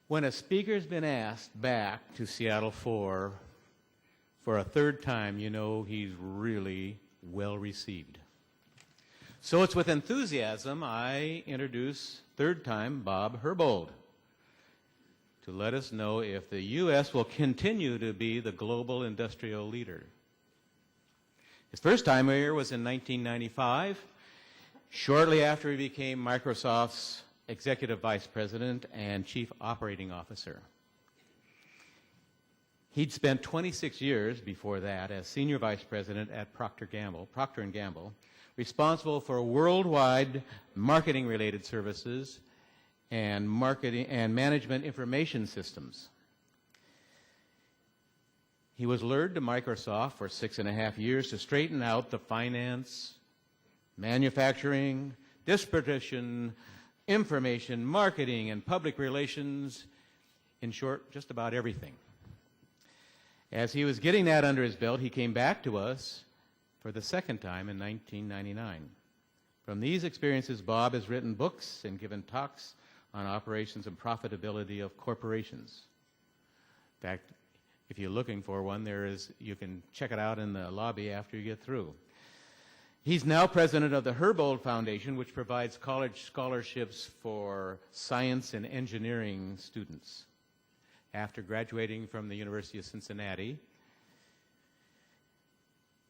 When a speaker's been asked back to Seattle for a third time, you know he's really well received. So it's with enthusiasm I introduce third time Bob Herbold to let us know if the U.S. will continue to be the global industrial leader. His first time here was in 1995, shortly after he became Microsoft's Executive Vice President and Chief Operating Officer. He'd spent 26 years before that as Senior Vice President at Procter & Gamble, responsible for worldwide marketing-related services and marketing and management information systems. He was lured to Microsoft for 6.5 years to straighten out the finance, manufacturing, distribution, information, marketing, and public relations, in short, just about everything. As he was getting that under his belt, he came back to us for the second time in 1999. From these experiences, Bob has written books and given talks on operations and profitability of corporations. In fact, if you're looking for one, you can check it out in the lobby after you get through. He's now president of the Herbold Foundation, which provides college scholarships for science and engineering students. After graduating from the University of Cincinnati,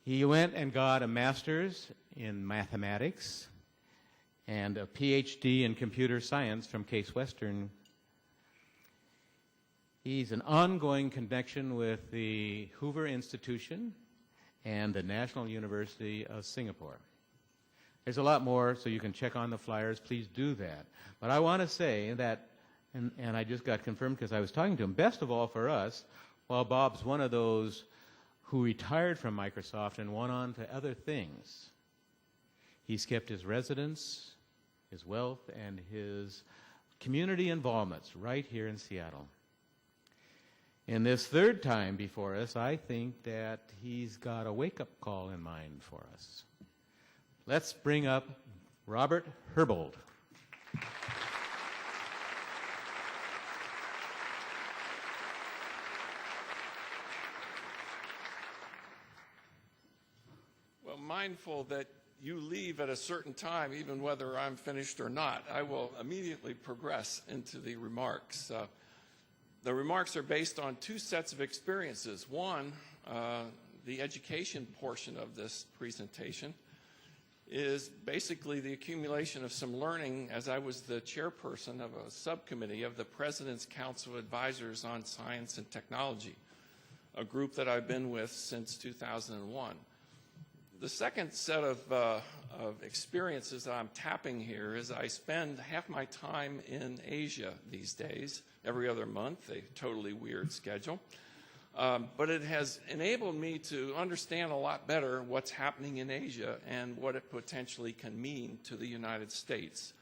he went and got a master's in mathematics and a PhD in computer science from Case Western. He's an ongoing connection with the Hoover Institution and the National University of Singapore. There's a lot more, so you can check on the flyers. Please do that. But I want to say that, and I just got confirmed because I was talking to him, best of all for us, while Bob's one of those who retired from Microsoft and went on to other things, he's kept his residence, his wealth, and his community involvements right here in Seattle. In this third time before us, I think that he's got a wake-up call in mind for us. Let's bring up Robert Herbold. Well, mindful that you leave at a certain time, even whether I'm finished or not, I will immediately progress into the remarks. The remarks are based on two sets of experiences. One, the education portion of this presentation is basically the accumulation of some learning as I was the chairperson of a subcommittee of the President's Council of Advisors on Science and Technology, a group that I've been with since 2001. The second set of experiences that I'm tapping here is I spend half my time in Asia these days, every other month, a totally weird schedule. But it has enabled me to understand a lot better what's happening in Asia and what it potentially can mean to the United States.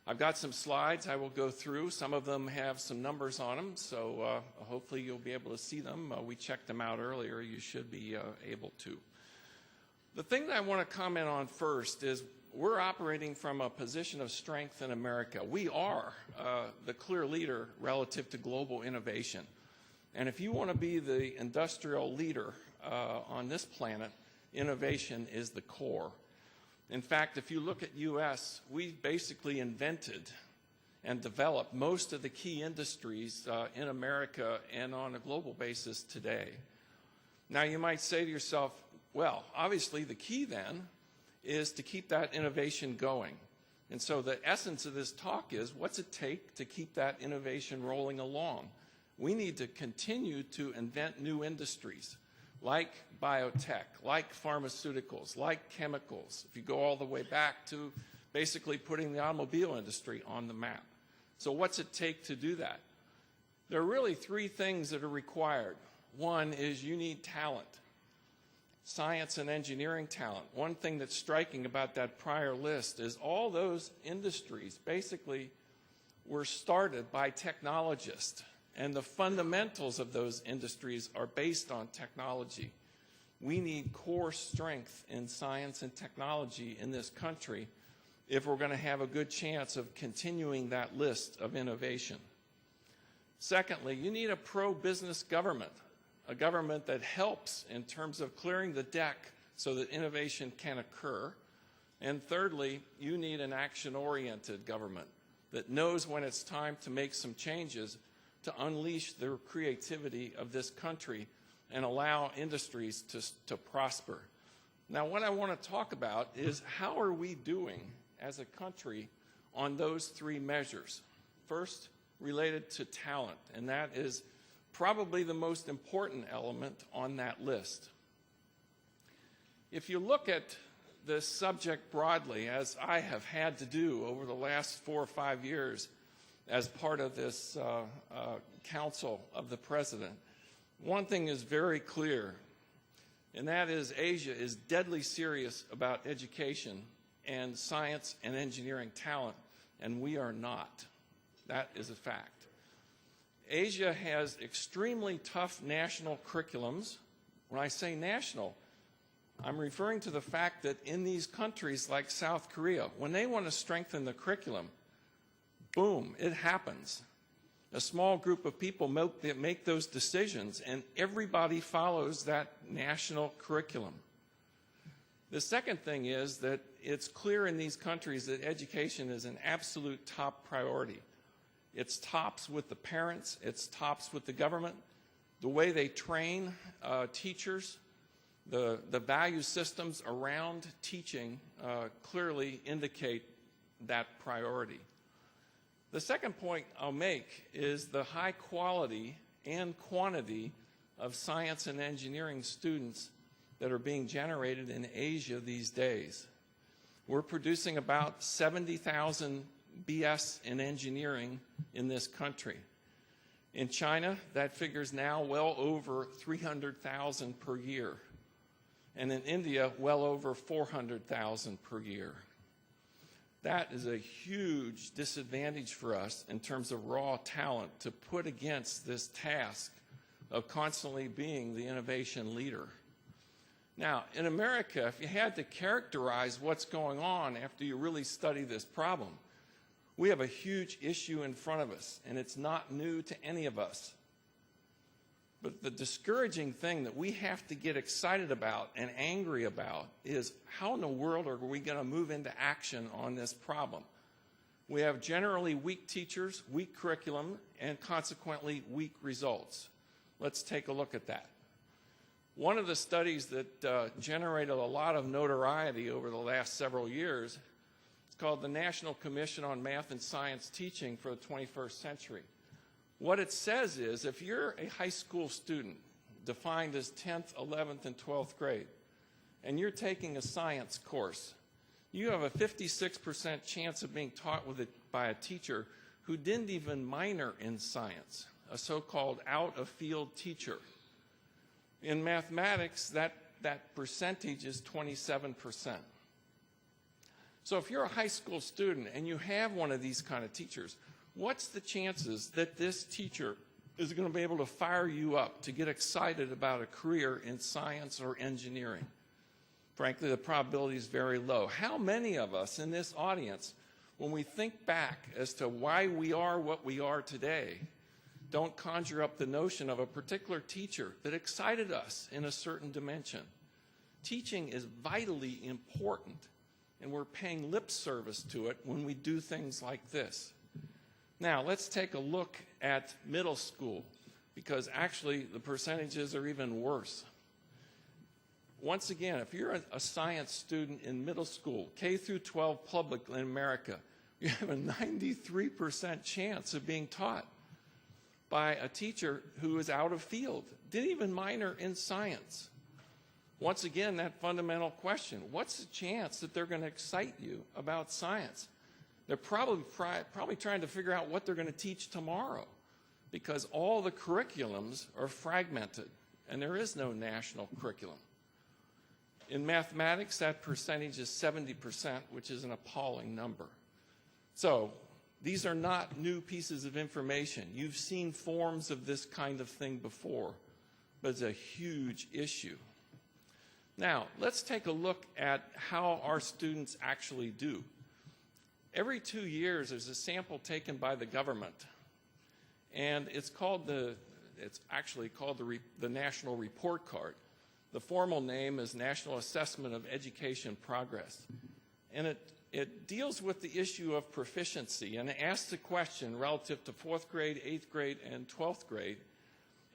I've got some slides I will go through. Some of them have some numbers on them, so hopefully you'll be able to see them. We checked them out earlier. You should be able to. The thing that I want to comment on first is we're operating from a position of strength in America. We are the clear leader relative to global innovation. And if you want to be the industrial leader on this planet, innovation is the core. In fact, if you look at U.S., we basically invented and developed most of the key industries in America and on a global basis today. Now, you might say to yourself, well, obviously the key then is to keep that innovation going. And so the essence of this talk is, what's it take to keep that innovation rolling along? We need to continue to invent new industries like biotech, like pharmaceuticals, like chemicals. If you go all the way back to basically putting the automobile industry on the map. So what's it take to do that? There are really three things that are required. One is you need talent, science and engineering talent. One thing that's striking about that prior list is all those industries basically were started by technologists, and the fundamentals of those industries are based on technology. We need core strength in science and technology in this country if we're going to have a good chance of continuing that list of innovation. Secondly, you need a pro-business government, a government that helps in terms of clearing the deck so that innovation can occur. And thirdly, you need an action-oriented government that knows when it's time to make some changes to unleash the creativity of this country and allow industries to prosper. Now, what I want to talk about is how are we doing as a country on those three measures. First, related to talent, and that is probably the most important element on that list. If you look at this subject broadly, as I have had to do over the last 4 or 5 years as part of this Council of the President, one thing is very clear, and that is Asia is deadly serious about education and science and engineering talent, and we are not. That is a fact. Asia has extremely tough national curriculums. When I say national, I'm referring to the fact that in these countries like South Korea, when they want to strengthen the curriculum, boom, it happens. A small group of people make those decisions, and everybody follows that national curriculum. The second thing is that it's clear in these countries that education is an absolute top priority. It's tops with the parents, it's tops with the government. The way they train teachers, the value systems around teaching clearly indicate that priority. The second point I'll make is the high quality and quantity of science and engineering students that are being generated in Asia these days. We're producing about 70,000 BS in engineering in this country. In China, that figure's now well over 300,000 per year. And in India, well over 400,000 per year. That is a huge disadvantage for us in terms of raw talent to put against this task of constantly being the innovation leader. Now, in America, if you had to characterize what's going on after you really study this problem, we have a huge issue in front of us, and it's not new to any of us. But the discouraging thing that we have to get excited about and angry about is how in the world are we going to move into action on this problem? We have generally weak teachers, weak curriculum, and consequently weak results. Let's take a look at that. One of the studies that generated a lot of notoriety over the last several years is called the National Commission on Math and Science Teaching for the 21st Century. What it says is if you're a high school student defined as 10th, 11th, and 12th grade, and you're taking a science course, you have a 56% chance of being taught by a teacher who didn't even minor in science, a so-called out-of-field teacher. In mathematics, that percentage is 27%. So if you're a high school student and you have one of these kind of teachers, what's the chances that this teacher is going to be able to fire you up to get excited about a career in science or engineering? Frankly, the probability is very low. How many of us in this audience, when we think back as to why we are what we are today, don't conjure up the notion of a particular teacher that excited us in a certain dimension? Teaching is vitally important, and we're paying lip service to it when we do things like this. Now, let's take a look at middle school, because actually the percentages are even worse. Once again, if you're a science student in middle school, K through 12 public in America, you have a 93% chance of being taught by a teacher who is out of field, didn't even minor in science. Once again, that fundamental question, what's the chance that they're going to excite you about science? They're probably trying to figure out what they're going to teach tomorrow, because all the curriculums are fragmented, and there is no national curriculum. In mathematics, that percentage is 70%, which is an appalling number. So these are not new pieces of information. You've seen forms of this kind of thing before, but it's a huge issue. Now, let's take a look at how our students actually do. Every 2 years, there's a sample taken by the government, and it's actually called the National Report Card. The formal name is National Assessment of Education Progress, and it deals with the issue of proficiency, and it asks the question relative to 4th grade, 8th grade, and 12th grade: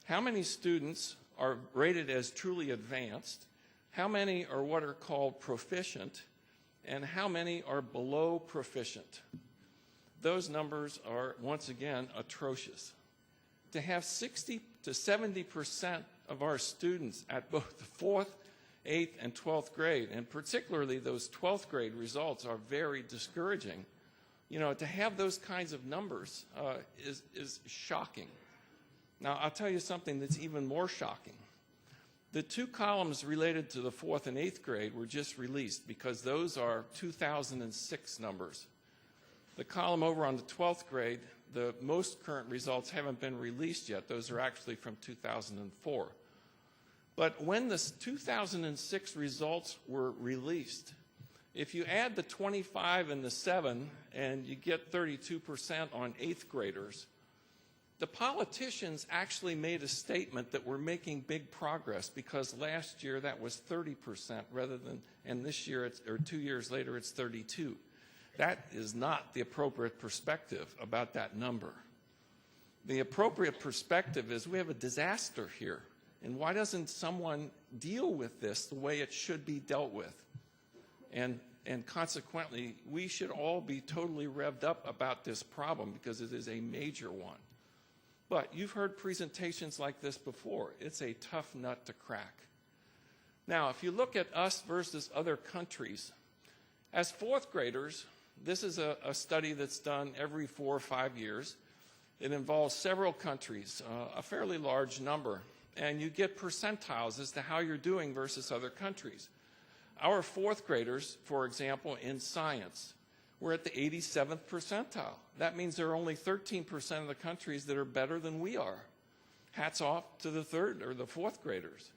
how many students are rated as truly advanced, how many are what are called proficient, and how many are below proficient? Those numbers are, once again, atrocious. To have 60 to 70% of our students at both the 4th, 8th, and 12th grade, and particularly those 12th grade results, are very discouraging. You know, to have those kinds of numbers is shocking. Now, I'll tell you something that's even more shocking. The 2 columns related to the 4th and 8th grade were just released because those are 2006 numbers. The column over on the 12th grade, the most current results haven't been released yet. Those are actually from 2004. But when the 2006 results were released, if you add the 25 and the 7 and you get 32% on 8th graders, the politicians actually made a statement that we're making big progress, because last year that was 30% and this year, or 2 years later, it's 32. That is not the appropriate perspective about that number. The appropriate perspective is we have a disaster here, and why doesn't someone deal with this the way it should be dealt with? And consequently, we should all be totally revved up about this problem, because it is a major one. But you've heard presentations like this before. It's a tough nut to crack. Now, if you look at us versus other countries, as 4th graders, this is a study that's done every 4 or 5 years. It involves several countries, a fairly large number, and you get percentiles as to how you're doing versus other countries. Our 4th graders, for example, in science, we're at the 87th percentile. That means there are only 13% of the countries that are better than we are. Hats off to the 3rd or the 4th graders.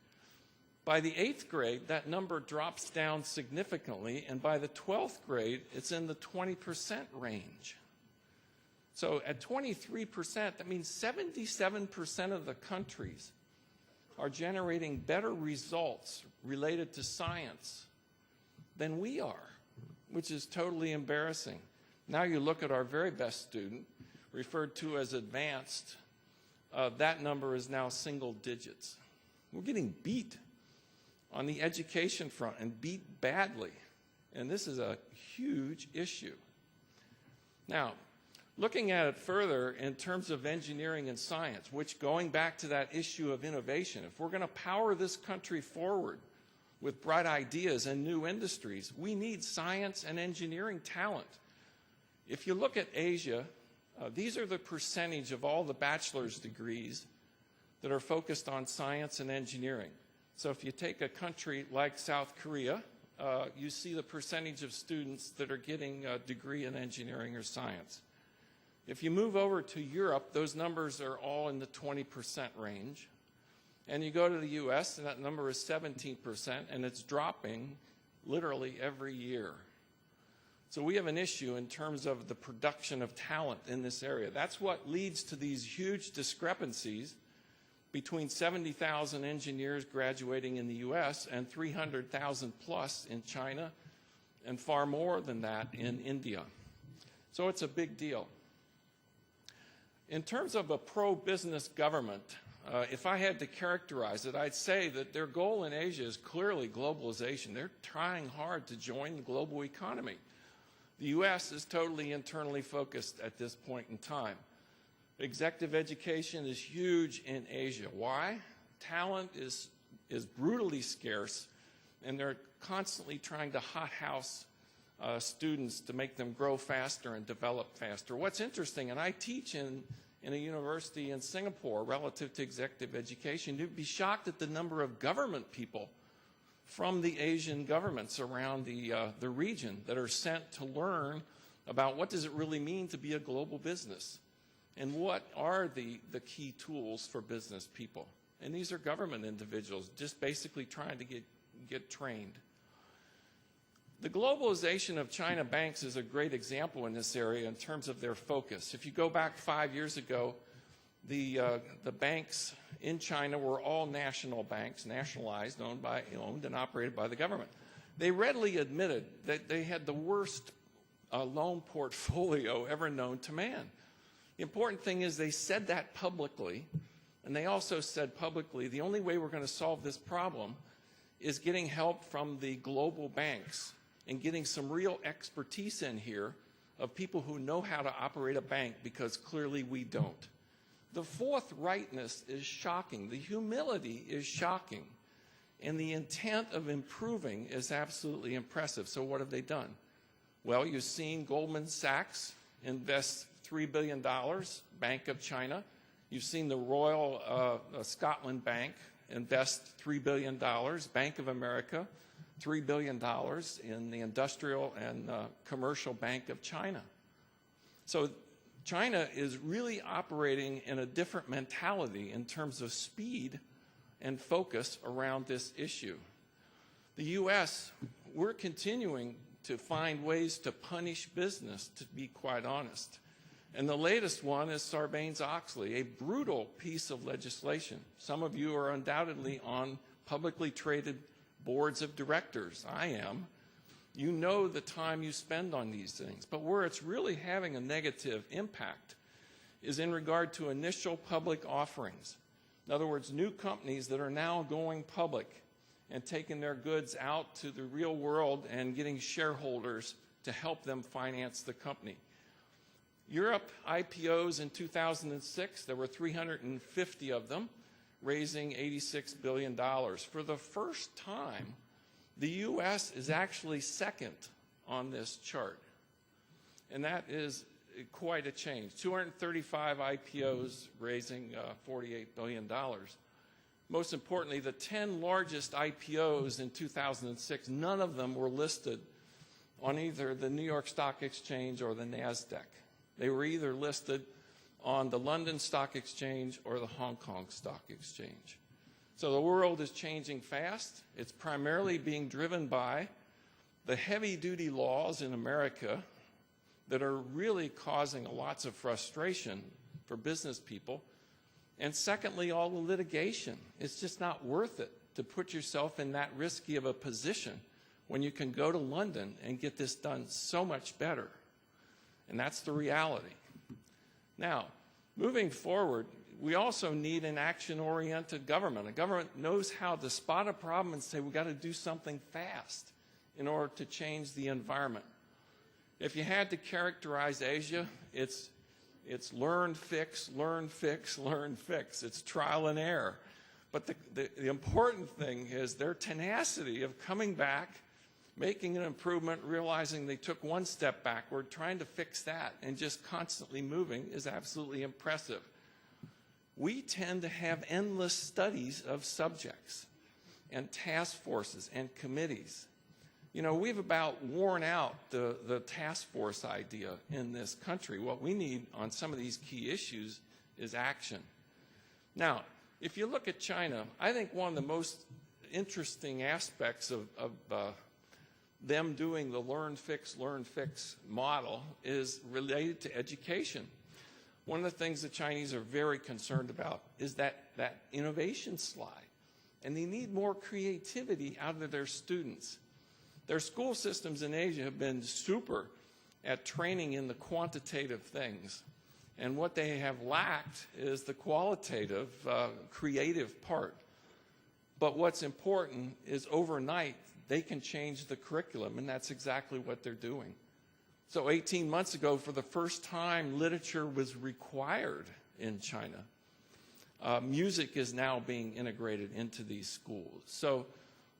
By the 8th grade, that number drops down significantly, and by the 12th grade, it's in the 20% range. So at 23%, that means 77% of the countries are generating better results related to science than we are, which is totally embarrassing. Now you look at our very best student, referred to as advanced, that number is now single digits. We're getting beat on the education front, and beat badly. And this is a huge issue. Now, looking at it further in terms of engineering and science, which, going back to that issue of innovation, if we're going to power this country forward with bright ideas and new industries, we need science and engineering talent. If you look at Asia, these are the percentage of all the bachelor's degrees that are focused on science and engineering. So if you take a country like South Korea, you see the percentage of students that are getting a degree in engineering or science. If you move over to Europe, those numbers are all in the 20% range. And you go to the US, and that number is 17%, and it's dropping literally every year. So we have an issue in terms of the production of talent in this area. That's what leads to these huge discrepancies between 70,000 engineers graduating in the US and 300,000 plus in China, and far more than that in India. So it's a big deal. In terms of a pro-business government, if I had to characterize it, I'd say that their goal in Asia is clearly globalization. They're trying hard to join the global economy. The US is totally internally focused at this point in time. Executive education is huge in Asia. Why? Talent is brutally scarce, and they're constantly trying to hothouse students to make them grow faster and develop faster. What's interesting, and I teach in a university in Singapore relative to executive education, you'd be shocked at the number of government people from the Asian governments around the region that are sent to learn about what does it really mean to be a global business and what are the key tools for business people. And these are government individuals just basically trying to get trained. The globalization of China banks is a great example in this area in terms of their focus. If you go back 5 years ago, the banks in China were all national banks, nationalized, owned and operated by the government. They readily admitted that they had the worst loan portfolio ever known to man. The important thing is they said that publicly, and they also said publicly, the only way we're going to solve this problem is getting help from the global banks and getting some real expertise in here of people who know how to operate a bank, because clearly we don't. The forthrightness is shocking. The humility is shocking. And the intent of improving is absolutely impressive. So what have they done? Well, you've seen Goldman Sachs invest $3 billion, Bank of China. You've seen the Royal Scotland Bank invest $3 billion, Bank of America, $3 billion in the Industrial and Commercial Bank of China. So China is really operating in a different mentality in terms of speed and focus around this issue. The U.S., we're continuing to find ways to punish business, to be quite honest. And the latest one is Sarbanes-Oxley, a brutal piece of legislation. Some of you are undoubtedly on publicly traded boards of directors. I am. You know the time you spend on these things. But where it's really having a negative impact is in regard to initial public offerings. In other words, new companies that are now going public and taking their goods out to the real world and getting shareholders to help them finance the company. Europe IPOs in 2006, there were 350 of them, raising $86 billion. For the first time, the U.S. is actually second on this chart. And that is quite a change. 235 IPOs raising $48 billion. Most importantly, the 10 largest IPOs in 2006, none of them were listed on either the New York Stock Exchange or the NASDAQ. They were either listed on the London Stock Exchange or the Hong Kong Stock Exchange. So the world is changing fast. It's primarily being driven by the heavy-duty laws in America that are really causing lots of frustration for business people. And secondly, all the litigation. It's just not worth it to put yourself in that risky of a position when you can go to London and get this done so much better. And that's the reality. Now, moving forward, we also need an action-oriented government. A government knows how to spot a problem and say, we've got to do something fast in order to change the environment. If you had to characterize Asia, it's learn, fix, learn, fix, learn, fix. It's trial and error. But the important thing is their tenacity of coming back, making an improvement, realizing they took one step backward, trying to fix that, and just constantly moving is absolutely impressive. We tend to have endless studies of subjects and task forces and committees. You know, we've about worn out the task force idea in this country. What we need on some of these key issues is action. Now, if you look at China, I think one of the most interesting aspects of them doing the learn, fix model is related to education. One of the things the Chinese are very concerned about is that innovation slide. And they need more creativity out of their students. Their school systems in Asia have been super at training in the quantitative things. And what they have lacked is the qualitative, creative part. But what's important is overnight, they can change the curriculum, and that's exactly what they're doing. So 18 months ago, for the first time, literature was required in China. Music is now being integrated into these schools. So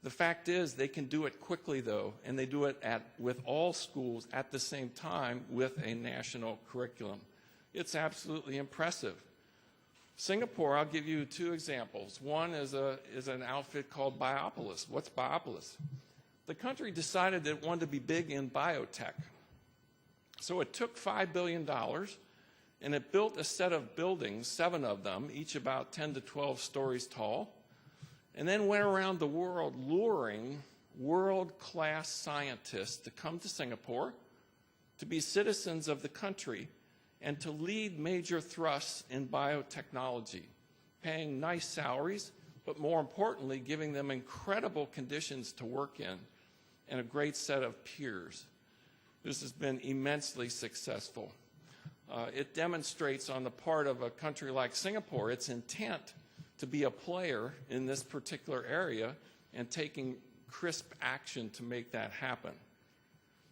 The fact is they can do it quickly, though, and they do it with all schools at the same time with a national curriculum. It's absolutely impressive. Singapore, I'll give you two examples. One is an outfit called Biopolis. What's Biopolis? The country decided that it wanted to be big in biotech. So it took $5 billion, and it built a set of buildings, 7 of them, each about 10 to 12 stories tall, and then went around the world luring world-class scientists to come to Singapore, to be citizens of the country, and to lead major thrusts in biotechnology, paying nice salaries, but more importantly, giving them incredible conditions to work in and a great set of peers. This has been immensely successful. It demonstrates on the part of a country like Singapore its intent to be a player in this particular area and taking crisp action to make that happen.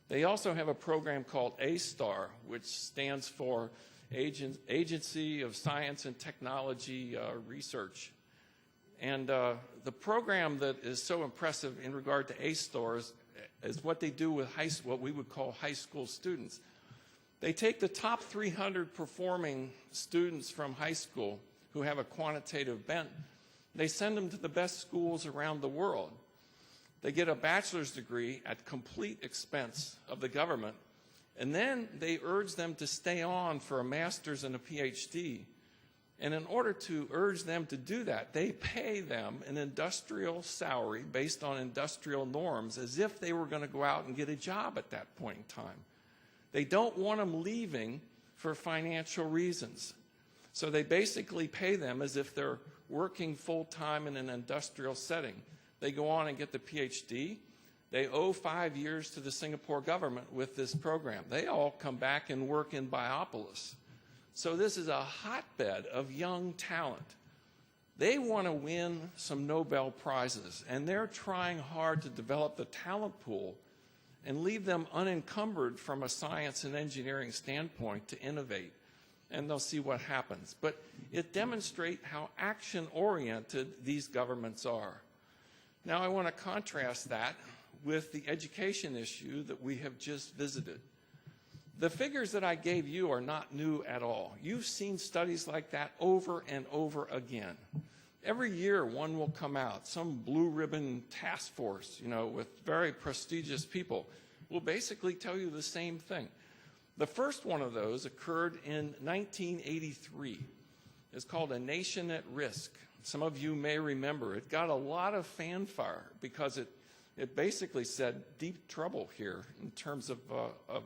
They also have a program called A-STAR, which stands for Agency of Science and Technology Research. And the program that is so impressive in regard to A-STAR is what they do with what we would call high school students. They take the top 300 performing students from high school who have a quantitative bent. They send them to the best schools around the world. They get a bachelor's degree at complete expense of the government, and then they urge them to stay on for a master's and a PhD. And in order to urge them to do that, they pay them an industrial salary based on industrial norms as if they were going to go out and get a job at that point in time. They don't want them leaving for financial reasons. So they basically pay them as if they're working full-time in an industrial setting. They go on and get the PhD. They owe 5 years to the Singapore government with this program. They all come back and work in Biopolis. So this is a hotbed of young talent. They want to win some Nobel Prizes, and they're trying hard to develop the talent pool and leave them unencumbered from a science and engineering standpoint to innovate. And they'll see what happens. But it demonstrates how action-oriented these governments are. Now I want to contrast that with the education issue that we have just visited. The figures that I gave you are not new at all. You've seen studies like that over and over again. Every year one will come out, some blue ribbon task force, with very prestigious people will basically tell you the same thing. The first one of those occurred in 1983. It's called A Nation at Risk. Some of you may remember. It got a lot of fanfare because it basically said deep trouble here in terms of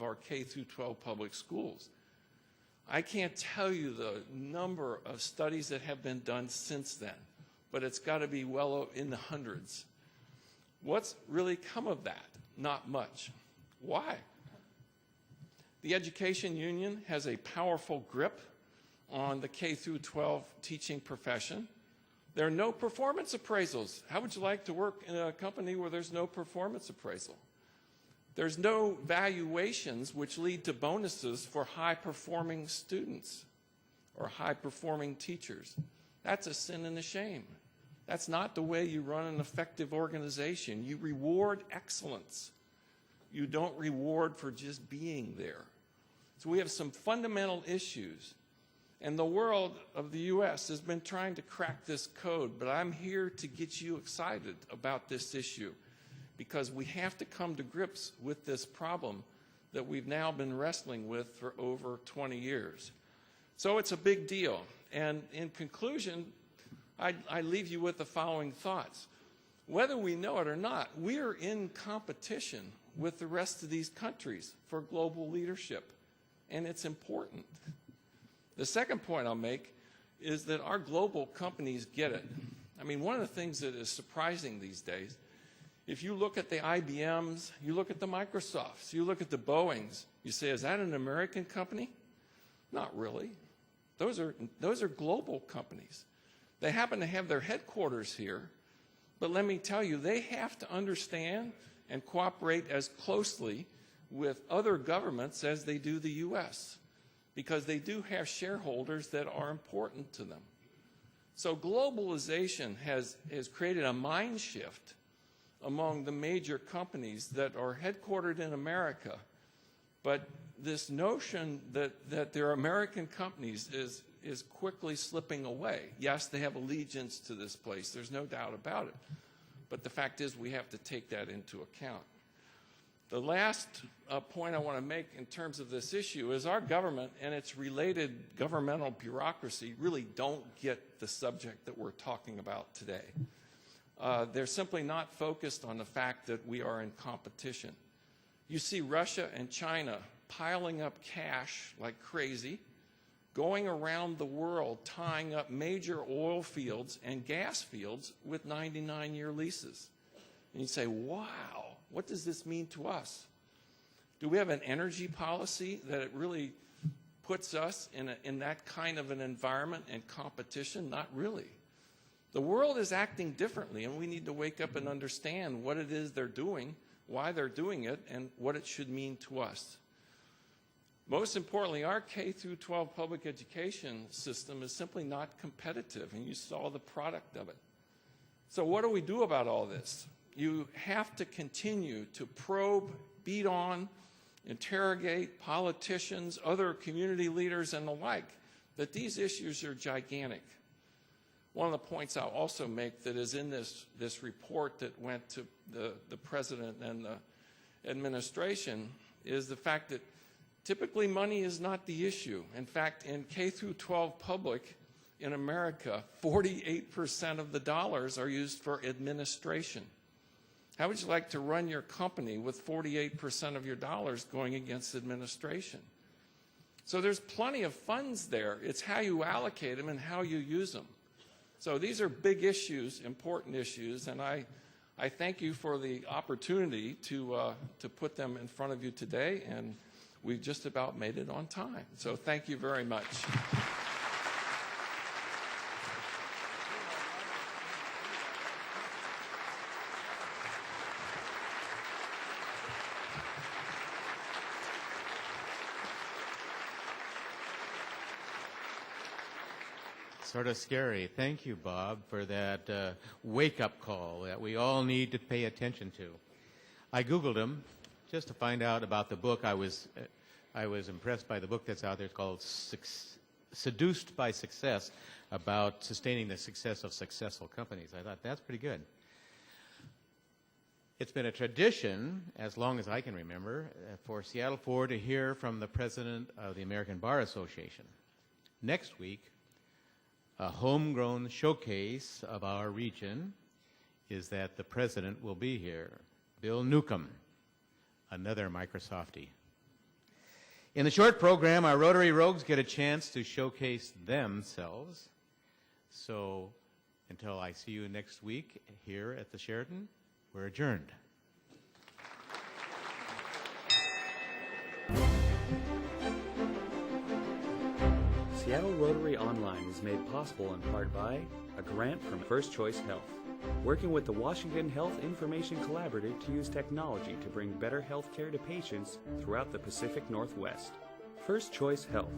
our K-12 public schools. I can't tell you the number of studies that have been done since then, but it's got to be well in the hundreds. What's really come of that? Not much. Why? The Education Union has a powerful grip on the K-12 teaching profession. There are no performance appraisals. How would you like to work in a company where there's no performance appraisal? There's no valuations which lead to bonuses for high-performing students or high-performing teachers. That's a sin and a shame. That's not the way you run an effective organization. You reward excellence. You don't reward for just being there. So we have some fundamental issues. And the world of the U.S. has been trying to crack this code, but I'm here to get you excited about this issue because we have to come to grips with this problem that we've now been wrestling with for over 20 years. So it's a big deal. And in conclusion, I leave you with the following thoughts. Whether we know it or not, we are in competition with the rest of these countries for global leadership, and it's important. The second point I'll make is that our global companies get it. I mean, one of the things that is surprising these days, if you look at the IBMs, you look at the Microsofts, you look at the Boeings, you say, is that an American company? Not really. Those are global companies. They happen to have their headquarters here, but let me tell you, they have to understand and cooperate as closely with other governments as they do the U.S., because they do have shareholders that are important to them. So globalization has created a mind shift among the major companies that are headquartered in America. But this notion that they're American companies is quickly slipping away. Yes, they have allegiance to this place. There's no doubt about it. But the fact is we have to take that into account. The last point I want to make in terms of this issue is our government and its related governmental bureaucracy really don't get the subject that we're talking about today. They're simply not focused on the fact that we are in competition. You see Russia and China piling up cash like crazy, going around the world tying up major oil fields and gas fields with 99-year leases. And you say, wow, what does this mean to us? Do we have an energy policy that it really puts us in that kind of an environment and competition? Not really. The world is acting differently, and we need to wake up and understand what it is they're doing, why they're doing it, and what it should mean to us. Most importantly, our K-12 public education system is simply not competitive, and you saw the product of it. So what do we do about all this? You have to continue to probe, beat on, interrogate politicians, other community leaders, and the like, that these issues are gigantic. One of the points I'll also make that is in this report that went to the president and the administration is the fact that typically money is not the issue. In fact, in K-12 public in America, 48% of the dollars are used for administration. How would you like to run your company with 48% of your dollars going against administration? So there's plenty of funds there. It's how you allocate them and how you use them. So these are big issues, important issues, and I thank you for the opportunity to put them in front of you today, and we've just about made it on time. So thank you very much. Sort of scary. Thank you, Bob, for that wake-up call that we all need to pay attention to. I Googled him just to find out about the book. I was impressed by the book that's out there. It's called Seduced by Success, about sustaining the success of successful companies. I thought that's pretty good. It's been a tradition, as long as I can remember, for Seattle 4 to hear from the president of the American Bar Association. Next week, a homegrown showcase of our region is that the president will be here, Bill Newcomb, another Microsoftie. In the short program, our Rotary Rogues get a chance to showcase themselves. So until I see you next week here at the Sheraton, we're adjourned. Seattle Rotary Online is made possible in part by a grant from First Choice Health, working with the Washington Health Information Collaborative to use technology to bring better health care to patients throughout the Pacific Northwest. First Choice Health.